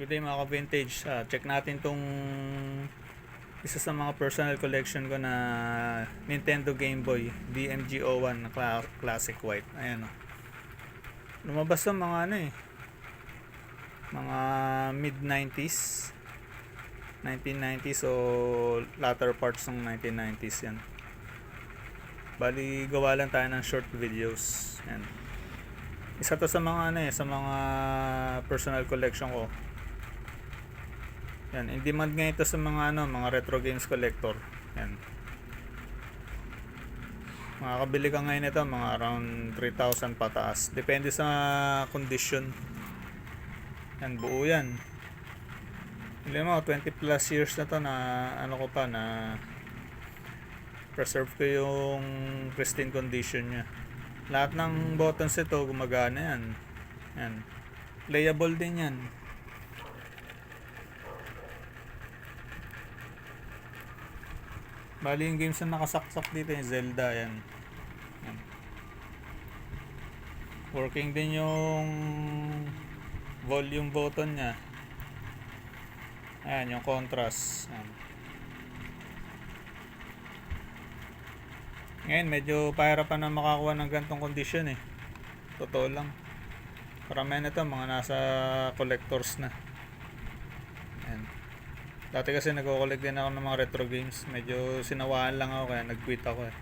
Good day mga ka-vintage. Check natin tong isa sa mga personal collection ko na Nintendo Game Boy DMG O1 na classic white. Ayan o. Lumabas sa mga mga mid-90s 1990s o latter parts ng 1990s yan. Bali gawa lang tayo ng short videos. Ayan. Isa to sa mga sa mga personal collection ko. Yan, in demand ngayon ito sa mga mga retro games collector. Yan. Makakabili ka ngayon ito mga around 3,000 pataas. Depende sa condition. Yan, buo yan. Alam mo, 20 plus years na to na ko pa na preserve ko yung pristine condition niya. Lahat ng buttons ito gumagana yan. Yan. Playable din yan. Bali yung games na nakasaksak dito yung Zelda yan. Yan. Working din yung volume button nya. Ayan yung contrast. Ayan. Ngayon medyo pahirapan na makakuha ng gantong condition eh. Totoo lang. Karamihan ito mga nasa collectors na. Ayan. Dati kasi nagko-collect din ako ng mga retro games. Medyo sinawaan lang ako kaya nag-quit ako eh.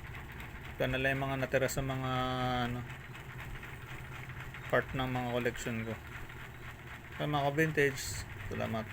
Ito na lang yung mga natira sa mga part ng mga collection ko. Sa mga vintage, salamat.